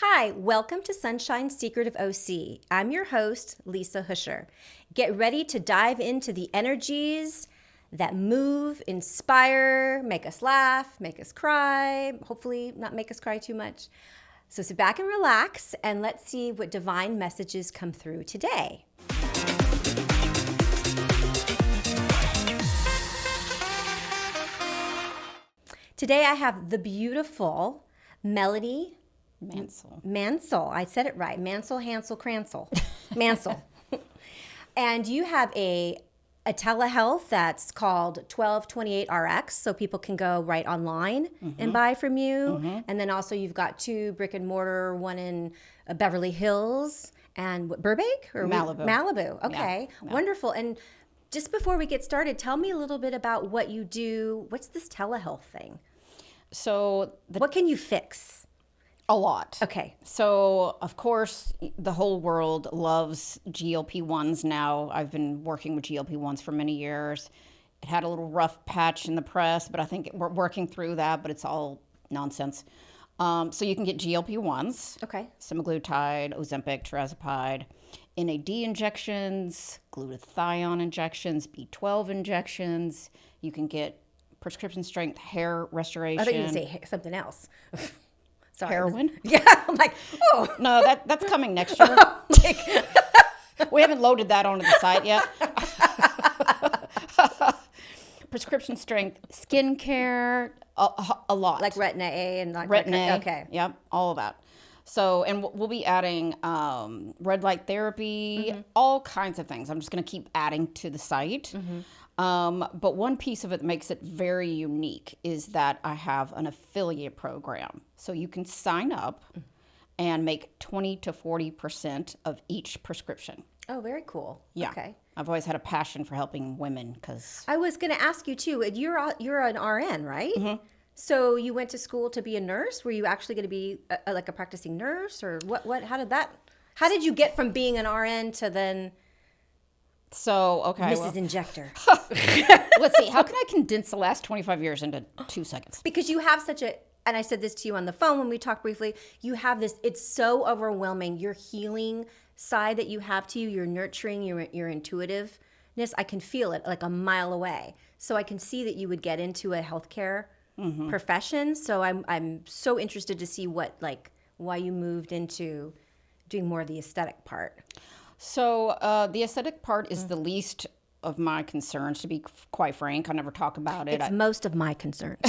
Hi, welcome to Sunshine's Secret of OC. I'm your host, Lisa Husher. Get ready to dive into the energies that move, inspire, make us laugh, make us cry, hopefully not make us cry too much. So sit back and relax, and let's see what divine messages come through today. Today I have the beautiful Melanie Mancil. I said it right. Mancil, Hansel, Cransel. Mancil. And you have a telehealth that's called 1228RX, so people can go right online and buy from you. And then also you've got 2 brick and mortar, one in Beverly Hills and Burbank? Or Malibu. Malibu. Okay. Yeah. Wonderful. And just before we get started, tell me a little bit about what you do. What's this telehealth thing? So What can you fix? a lot. Okay. So of course, the whole world loves GLP-1s now. I've been working with GLP-1s for many years. It had a little rough patch in the press, but I think we're working through that, but it's all nonsense. So you can get GLP-1s, Okay. semaglutide, Ozempic, tirzepatide, NAD injections, glutathione injections, B12 injections. You can get prescription strength hair restoration. I thought you were going to say something else. Sorry. Heroin? Yeah, I'm like, oh. No, that's coming next year. We haven't loaded that onto the site yet. Prescription strength skincare, a lot. Like Retin A and like Retin A. Okay. Yep, all of that. So, and we'll be adding red light therapy, all kinds of things. I'm just going to keep adding to the site. But one piece of it that makes it very unique is that I have an affiliate program. So you can sign up and make 20 to 40% of each prescription. Oh, very cool. Yeah. Okay. I've always had a passion for helping women because I was going to ask you too. You're an RN, right? So you went to school to be a nurse. Were you actually going to be like a practicing nurse, or what? How did you get from being an RN to then Mrs. Injector? Let's see. How can I condense the last 25 years into 2 seconds? Because you have and I said this to you on the phone when we talked briefly, you have this, it's so overwhelming. Your healing side that you have to you, your nurturing, your intuitiveness, I can feel it like a mile away. So I can see that you would get into a healthcare profession. So I'm so interested to see why you moved into doing more of the aesthetic part. So the aesthetic part is the least of my concerns, to be quite frank. I never talk about it. It's most of my concerns.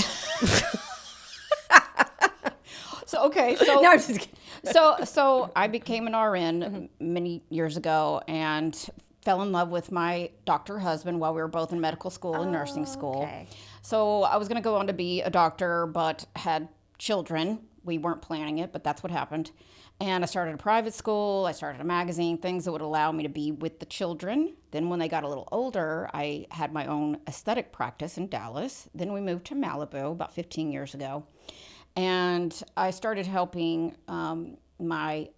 So No, I'm just kidding. So I became an RN many years ago and fell in love with my doctor husband while we were both in medical school and nursing school. Okay. So I was going to go on to be a doctor, but had children. We weren't planning it, but that's what happened. And I started a private school. I started a magazine, things that would allow me to be with the children. Then when they got a little older, I had my own aesthetic practice in Dallas. Then we moved to Malibu about 15 years ago. And I started helping my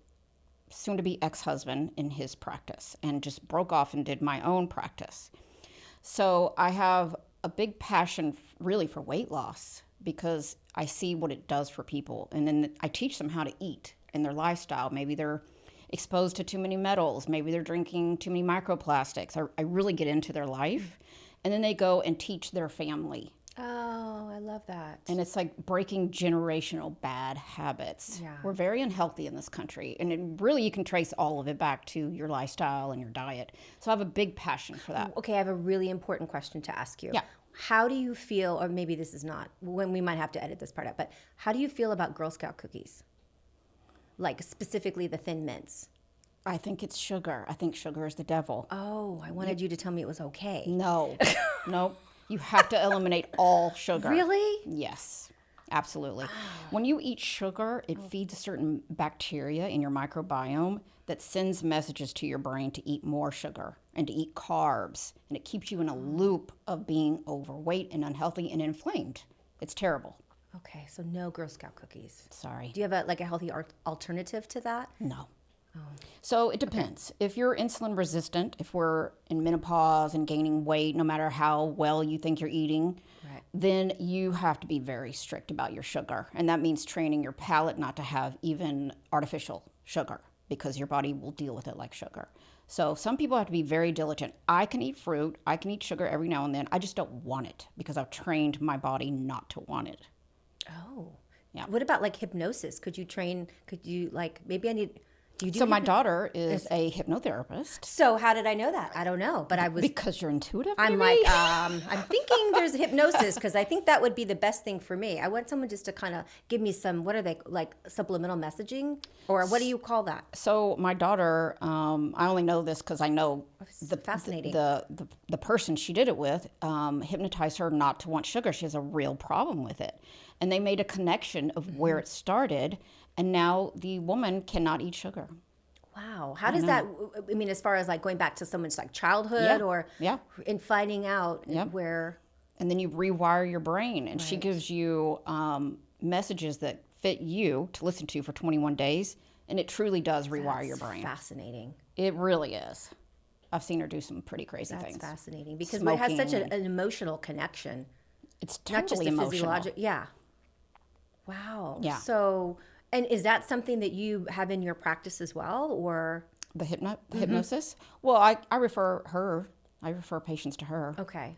soon-to-be ex-husband in his practice and just broke off and did my own practice. So I have a big passion really for weight loss because I see what it does for people. And then I teach them how to eat in their lifestyle. Maybe they're exposed to too many metals. Maybe they're drinking too many microplastics. I really get into their life. And then they go and teach their family. Oh, I love that. And it's like breaking generational bad habits. Yeah. We're very unhealthy in this country. And really, you can trace all of it back to your lifestyle and your diet. So I have a big passion for that. Okay, I have a really important question to ask you. Yeah. How do you feel, or maybe this is not, when we might have to edit this part out, but how do you feel about Girl Scout cookies? Like specifically the Thin Mints. I think it's sugar. I think sugar is the devil. Oh, I wanted you to tell me it was okay. No. Nope. You have to eliminate all sugar. Really? Yes, absolutely. When you eat sugar, it feeds a certain bacteria in your microbiome that sends messages to your brain to eat more sugar and to eat carbs. And it keeps you in a loop of being overweight and unhealthy and inflamed. It's terrible. Okay, so no Girl Scout cookies. Sorry. Do you have a healthy alternative to that? No. So it depends. If you're insulin resistant, if we're in menopause and gaining weight, no matter how well you think you're eating, Right. then you have to be very strict about your sugar. And that means training your palate not to have even artificial sugar, because your body will deal with it like sugar. So some people have to be very diligent. I can eat fruit, I can eat sugar every now and then. I just don't want it because I've trained my body not to want it. Oh. Yeah. What about like hypnosis? Could you like, maybe I need, do you do So my daughter is a hypnotherapist. So how did I know that? I don't know, but I was. Because you're intuitive, I'm maybe? like, I'm thinking there's hypnosis because I think that would be the best thing for me. I want someone just to kind of give me some, what are they, like subliminal messaging? Or what do you call that? So my daughter, I only know this because I know Fascinating. the person she did it with hypnotized her not to want sugar. She has a real problem with it. And they made a connection of where it started, and now the woman cannot eat sugar. Wow. How does that, I mean, as far as like going back to someone's like childhood or in finding out where. And then you rewire your brain, and she gives you messages that fit you to listen to for 21 days, and it truly does rewire your brain. Fascinating. It really is. I've seen her do some pretty crazy things. That's fascinating because it has such an emotional connection. It's totally not just a emotional. physiological. Yeah. Wow. Yeah. So, and is that something that you have in your practice as well, or the hypnosis? Well, I refer patients to her. Okay.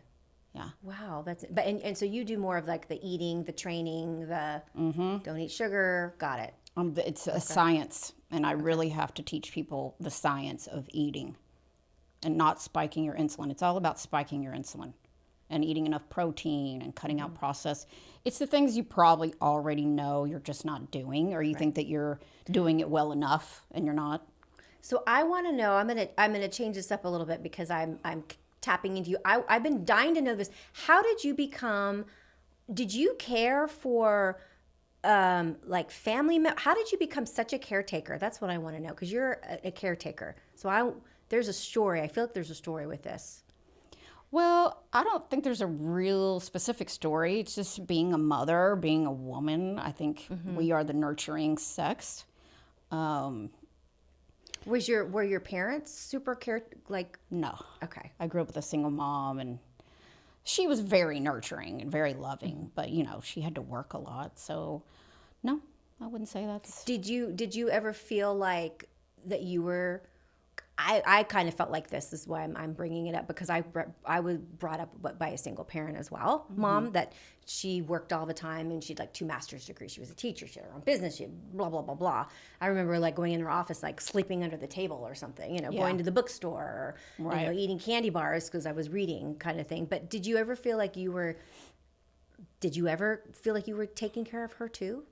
Yeah. Wow, and so you do more of like the eating, the training, the don't eat sugar. Got it. It's a science, and I really have to teach people the science of eating and not spiking your insulin. It's all about spiking your insulin and eating enough protein and cutting out processed. It's the things you probably already know you're just not doing, or you think that you're doing it well enough and you're not. So I want to know. I'm gonna change this up a little bit because I'm tapping into you. I've been dying to know this. How did you become? Did you care for like family? How did you become such a caretaker? That's what I want to know, because you're a caretaker. So there's a story. I feel like there's a story with this. Well, I don't think there's a real specific story. It's just being a mother, being a woman. I think we are the nurturing sex. Were your parents super No. Okay. I grew up with a single mom, and she was very nurturing and very loving, but she had to work a lot. So no, I wouldn't say that's. Did you ever feel like that you were? I kind of felt like this is why I'm bringing it up, because I was brought up by a single parent as well, mom, that she worked all the time, and she had like 2 master's degrees. She was a teacher. She had her own business. She had blah, blah, blah, blah. I remember like going in her office, like sleeping under the table or something, going to the bookstore, or, eating candy bars because I was reading, kind of thing. But did you ever feel like you were taking care of her too?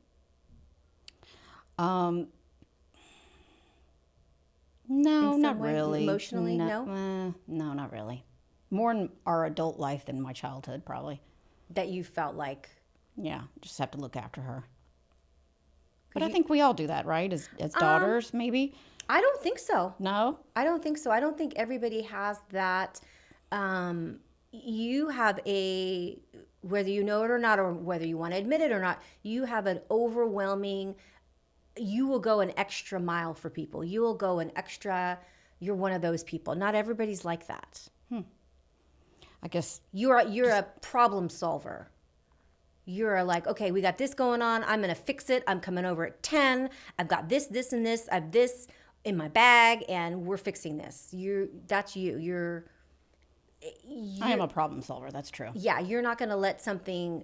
No, not way, really. Emotionally, no? No, not really. More in our adult life than my childhood, probably. That you felt like... Yeah, just have to look after her. But I think we all do that, right? As daughters, maybe? I don't think so. No? I don't think so. I don't think everybody has that. You have whether you know it or not, or whether you want to admit it or not, you have an overwhelming... You will go an extra mile for people. You will go an extra... You're one of those people. Not everybody's like that. I guess... You're a problem solver. You're like, okay, we got this going on. I'm going to fix it. I'm coming over at 10. I've got this, this, and this. I have this in my bag, and we're fixing this. That's you. I am a problem solver. That's true. Yeah, you're not going to let something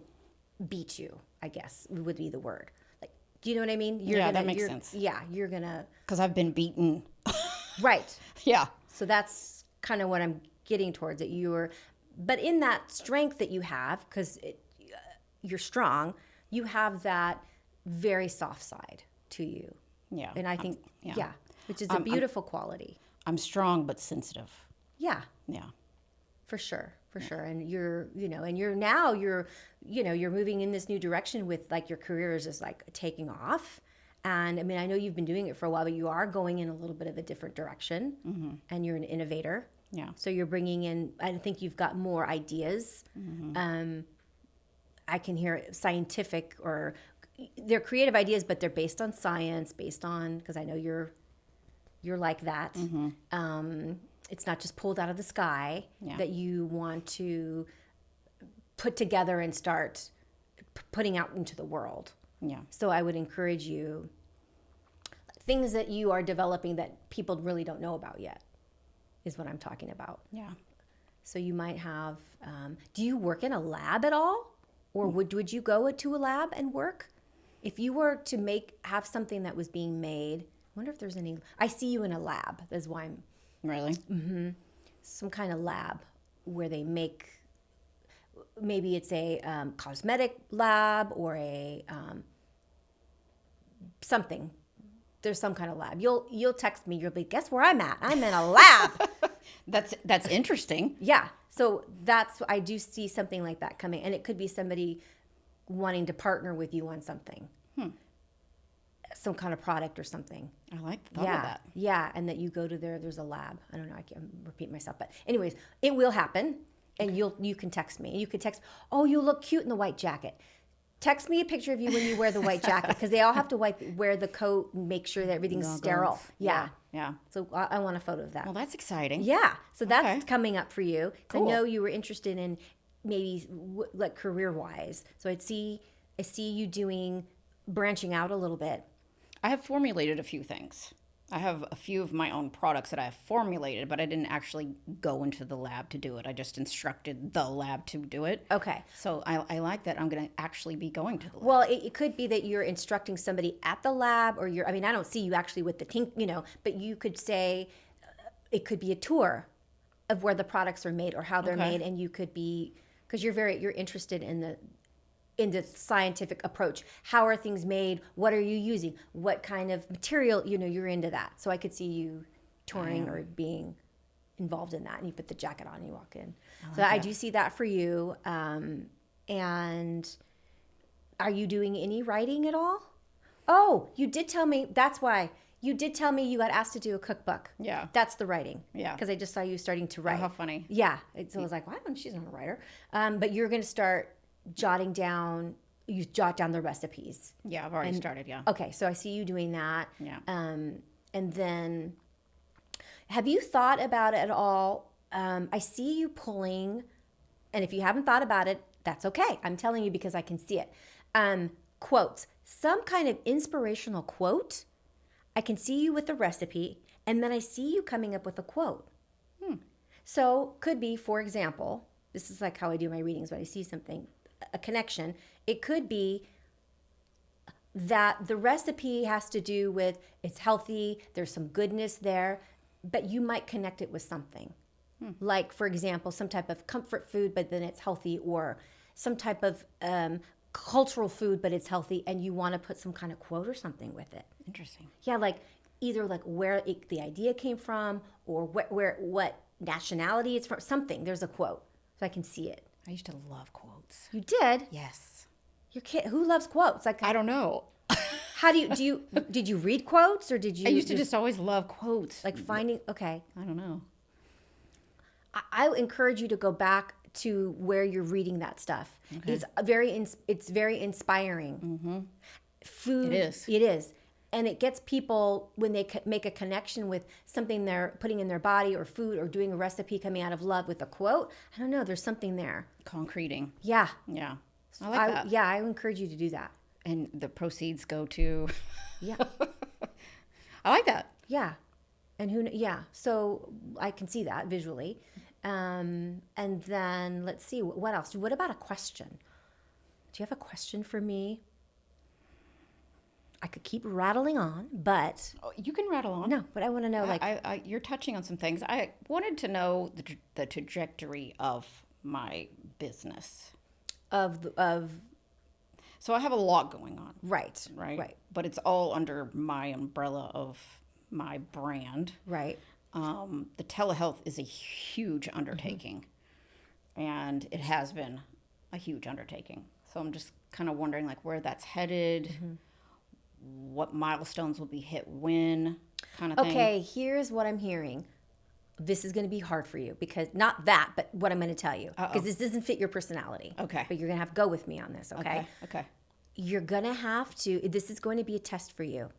beat you, I guess would be the word. Like, do you know what I mean? That makes sense. Yeah, you're going to... Because I've been beaten. Right. Yeah. So that's kind of what I'm getting towards, that but in that strength that you have, because you're strong, you have that very soft side to you. Yeah. And I think, which is a beautiful quality. I'm strong but sensitive. Yeah. Yeah. For sure. And you're moving in this new direction with like your career is just like taking off. And I mean, I know you've been doing it for a while, but you are going in a little bit of a different direction, and you're an innovator. Yeah. So you're bringing in, I think you've got more ideas. I can hear scientific, or they're creative ideas, but they're based on science, because I know you're like that. It's not just pulled out of the sky, that you want to put together and start putting out into the world. Yeah. So I would encourage you, things that you are developing that people really don't know about yet is what I'm talking about. Yeah. So you might have, do you work in a lab at all? Or would you go to a lab and work? If you were to have something that was being made, I wonder if there's any, I see you in a lab. That's why I'm. Really? Some kind of lab where they make, maybe it's a cosmetic lab or a something. There's some kind of lab. You'll text me. You'll be, guess where I'm at? I'm in a lab. That's interesting. Yeah. So I do see something like that coming, and it could be somebody wanting to partner with you on something, some kind of product or something. I like the thought of that. Yeah, and that you go to there's a lab. I don't know. I can't repeat myself, but anyways, it will happen, and you can text me. You can text, oh, you look cute in the white jacket. Text me a picture of you when you wear the white jacket, because they all have to wear the coat and make sure that everything's sterile. Yeah. So I want a photo of that. Well, that's exciting. Yeah. So that's coming up for you. Cool. I know you were interested in maybe like career-wise. So I see you branching out a little bit. I have formulated a few things. I have a few of my own products that I have formulated, but I didn't actually go into the lab to do it. I just instructed the lab to do it. Okay. So I like that I'm going to actually be going to the lab. Well, it could be that you're instructing somebody at the lab, or I don't see you actually with the but you could say it could be a tour of where the products are made or how they're made, and you could be, because you're interested in the scientific approach. How are things made? What are you using? What kind of material? You're into that. So I could see you touring or being involved in that. And you put the jacket on and you walk in. I do see that for you. And are you doing any writing at all? Oh, you did tell me. That's why. You did tell me you got asked to do a cookbook. Yeah. That's the writing. Yeah. Because I just saw you starting to write. Oh, how funny. Yeah. So I was like, wow, she's not a writer. But you're going to start jot down the recipes. Yeah, I've already started, yeah. Okay, so I see you doing that. Yeah. And then, have you thought about it at all? I see you pulling, and if you haven't thought about it, that's okay. I'm telling you because I can see it. Quotes, some kind of inspirational quote. I can see you with the recipe, and then I see you coming up with a quote. So could be, for example, this is like how I do my readings when I see something, a connection. It could be that the recipe has to do with it's healthy, there's some goodness there, but you might connect it with something. Like, for example, some type of comfort food, but then it's healthy, or some type of cultural food, but it's healthy, and you want to put some kind of quote or something with it. Interesting. Yeah, like either like where the idea came from, or what nationality it's from, something. There's a quote, so I can see it. I used to love quotes. You did? Yes. Your kid, who loves quotes? Like, I don't know. how did you read quotes, or did you? I used to just always love quotes. like finding. Okay, I don't know. I encourage you to go back to where you're reading that stuff. Okay. It's very inspiring. Mm-hmm. Food. It is, and it gets people when they make a connection with something they're putting in their body, or food, or doing a recipe coming out of love with a quote. I don't know. There's something there. Concreting. Yeah. Yeah. I like that. Yeah, I encourage you to do that. And the proceeds go to. Yeah. I like that. Yeah. And so I can see that visually. And then let's see, what else? What about a question? Do you have a question for me? I could keep rattling on, but. Oh, you can rattle on. No, but I want to know, you're touching on some things. I wanted to know the trajectory of my business. So I have a lot going on. Right. But it's all under my umbrella of my brand. Right. The telehealth is a huge undertaking, and it has been a huge undertaking. So I'm just kind of wondering, like, where that's headed, what milestones will be hit when, kind of thing. Okay, here's what I'm hearing. This is going to be hard for you, because not that, but what I'm going to tell you, because this doesn't fit your personality. Okay. But you're going to have to go with me on this, okay? Okay. You're going to have to, this is going to be a test for you,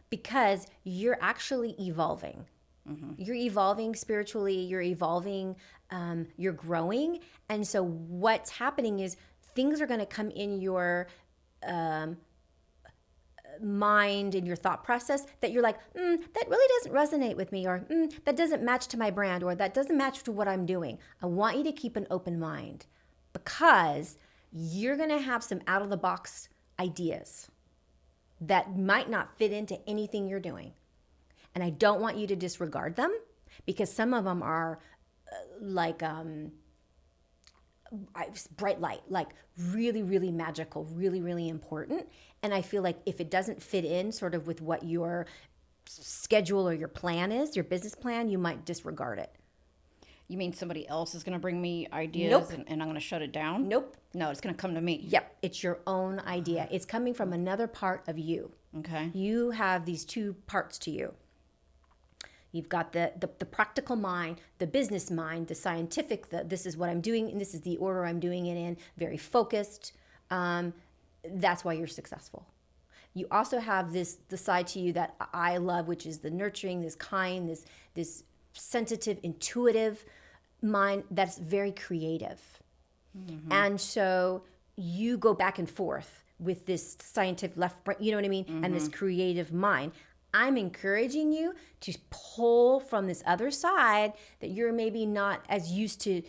because you're actually evolving. You're evolving spiritually, you're evolving, you're growing. And so what's happening is things are going to come in your mind and your thought process that you're like, that really doesn't resonate with me, or that doesn't match to my brand, or that doesn't match to what I'm doing. I want you to keep an open mind, because you're going to have some out of the box ideas that might not fit into anything you're doing. And I don't want you to disregard them, because some of them are bright light, like really, really magical, really, really important. And I feel like if it doesn't fit in sort of with what your schedule or your plan is, your business plan, you might disregard it. You mean somebody else is going to bring me ideas Nope. and I'm going to shut it down? Nope. No, it's going to come to me. Yep. It's your own idea. It's coming from another part of you. Okay. You have these two parts to you. You've got the practical mind, the business mind, the scientific, this is what I'm doing, and this is the order I'm doing it in, very focused. That's why you're successful. You also have the side to you that I love, which is the nurturing, this kind, this sensitive, intuitive mind that's very creative. Mm-hmm. And so you go back and forth with this scientific left brain, you know what I mean? Mm-hmm. And this creative mind. I'm encouraging you to pull from this other side that you're maybe not as used to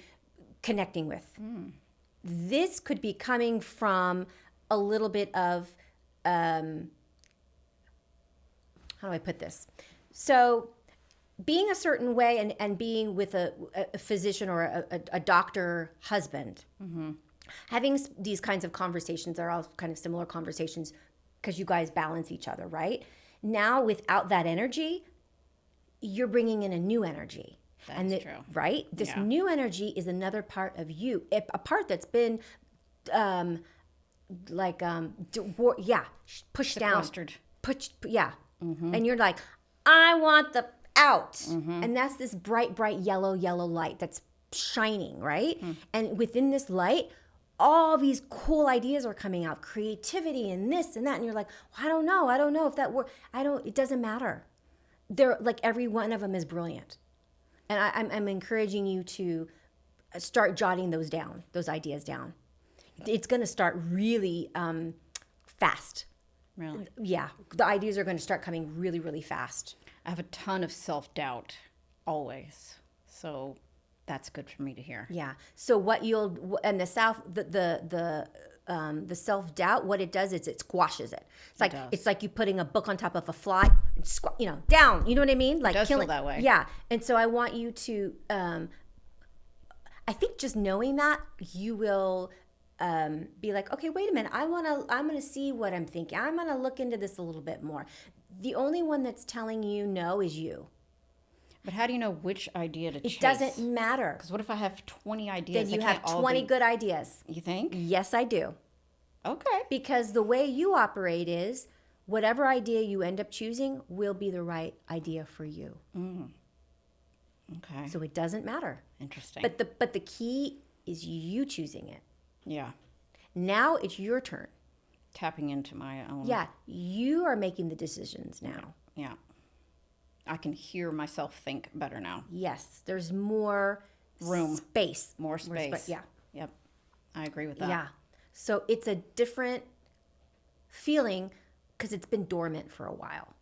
connecting with. This could be coming from a little bit of, how do I put this? So being a certain way and being with a physician or a doctor husband, having these kinds of conversations are all kind of similar conversations because you guys balance each other, right? Now, without that energy, you're bringing in a new energy. That's true. Right? This new energy is another part of you, a part that's been pushed down. And you're like, I want the out. And that's this bright, bright yellow light that's shining, right? And within this light, all these cool ideas are coming out, creativity and this and that. And you're like, well, I don't know if that works. It doesn't matter. They're like, every one of them is brilliant. And I'm encouraging you to start jotting those ideas down. It's going to start really fast. Really? Yeah. The ideas are going to start coming really, really fast. I have a ton of self-doubt always. So that's good for me to hear. Yeah. So what the self-doubt, what it does is it squashes it. It's like you putting a book on top of a fly, and down. You know what I mean? Like it does feel that way. Yeah. And so I want you to, I think just knowing that, you will be like, okay, wait a minute. I'm going to see what I'm thinking. I'm going to look into this a little bit more. The only one that's telling you no is you. But how do you know which idea to chase? It doesn't matter. Because what if I have 20 ideas? Then you have 20 good ideas. You think? Yes, I do. Okay. Because the way you operate is whatever idea you end up choosing will be the right idea for you. Okay. So it doesn't matter. Interesting. But the key is you choosing it. Yeah. Now it's your turn. Tapping into my own. Yeah. You are making the decisions now. Yeah. I can hear myself think better now. Yes. There's more room. Space. More space. Yeah. Yep. I agree with that. Yeah. So it's a different feeling because it's been dormant for a while.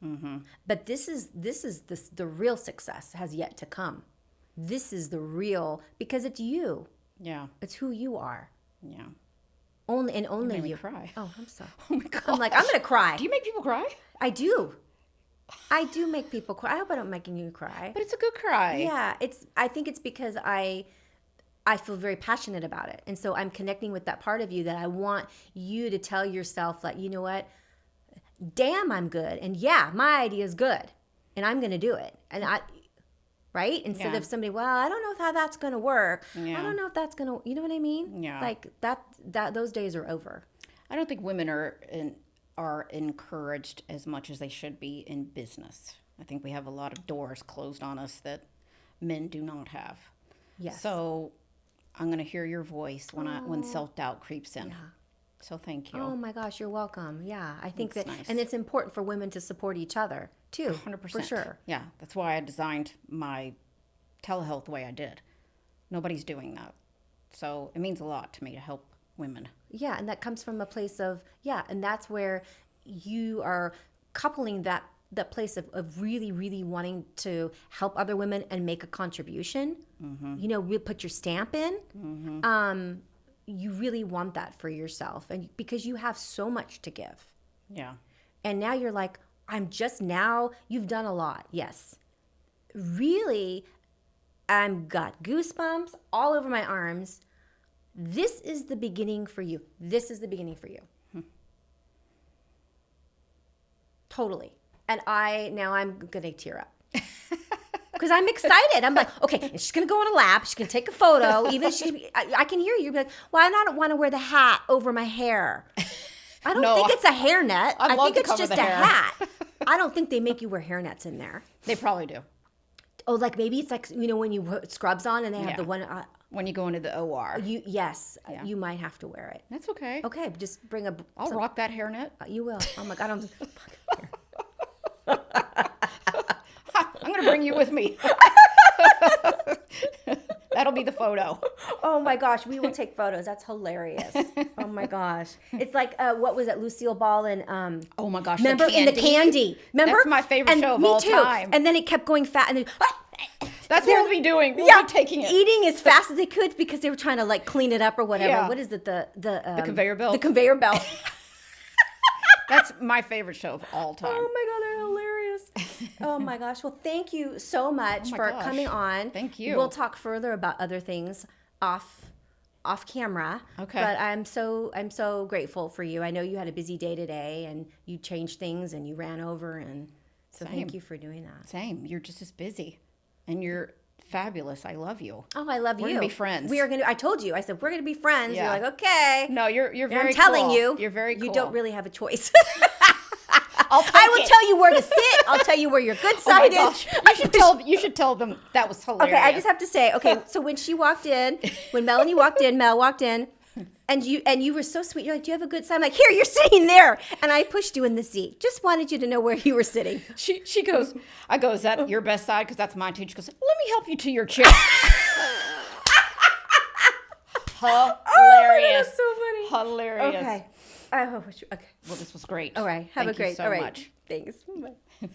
But this is the real success has yet to come. This is the real, because it's you. Yeah. It's who you are. Yeah. Only You made me you. cry. Oh, I'm sorry. Oh my God. I'm like, I'm gonna cry. Do you make people cry? I do. I do make people cry. I hope I don't make you cry. But it's a good cry. Yeah, I think it's because I feel very passionate about it. And so I'm connecting with that part of you that I want you to tell yourself, like, you know what? Damn, I'm good. And yeah, my idea is good. And I'm going to do it. And right? Instead of somebody, well, I don't know how that's going to work. Yeah. I don't know if that's going to, you know what I mean? Yeah. Like those days are over. I don't think women are encouraged as much as they should be in business. I think we have a lot of doors closed on us that men do not have. Yes. So I'm going to hear your voice when self-doubt creeps in. Yeah. So thank you. Oh my gosh, you're welcome. Yeah, I think That's that, nice. and it's important for women to support each other. too. 100%. For sure. Yeah, that's why I designed my telehealth the way I did. Nobody's doing that. So it means a lot to me to help women. Yeah, and that comes from a place of, and that's where you are coupling that place of really, really wanting to help other women and make a contribution. Really put your stamp in. You really want that for yourself, and because you have so much to give. Yeah. And now you're like, you've done a lot. Yes. Really, I've got goosebumps all over my arms. This is the beginning for you. This is the beginning for you. Totally. And I'm going to tear up. Because I'm excited. I'm like, okay, and she's going to go on a lap. She's going to take a photo. Even if I can hear you be like, well, I don't want to wear the hat over my hair. I don't think it's a hairnet. I think it's just a hat. I don't think they make you wear hairnets in there. They probably do. Oh, like maybe it's like, when you put scrubs on and they have the one. When you go into the OR. You might have to wear it. That's okay. Okay, just bring I'll rock that hairnet. You will. Oh my God, I'm going to bring you with me. That'll be the photo. Oh my gosh, we will take photos. That's hilarious. Oh my gosh. It's like, what was it, Lucille Ball and oh my gosh, remember in the candy? Remember? That's my favorite show of all time. And then it kept going fat and then that's what we'll be doing. We'll be taking it. Eating as fast as they could because they were trying to like clean it up or whatever. Yeah. What is it? The conveyor belt. The conveyor belt. That's my favorite show of all time. Oh my God, they're hilarious. Oh my gosh. Well, thank you so much for coming on. Thank you. We'll talk further about other things off camera. Okay. But I'm so grateful for you. I know you had a busy day today and you changed things and you ran over, and so thank you for doing that. Same. You're just as busy. And you're fabulous. I love you. Oh, I love you. We're gonna be friends. We are gonna. I told you. I said we're gonna be friends. Yeah. You're like, okay. No, you're very. I'm telling cool. you. You're very cool. You don't really have a choice. I will tell you where to sit. I'll tell you where your good side is. You should tell them that was hilarious. Okay, I just have to say. Okay, so when Melanie walked in, Mel walked in, and you were so sweet. You're like, "Do you have a good side?" I'm like, "Here, you're sitting there," and I pushed you in the seat. Just wanted you to know where you were sitting. She goes, "Is that your best side?" Because that's mine too. She goes, "Let me help you to your chair." Hilarious. Oh my God, that's so funny. Hilarious. Okay. Okay. Well, this was great. All right. Have Thank a great. you so all right. much. Thanks. Bye.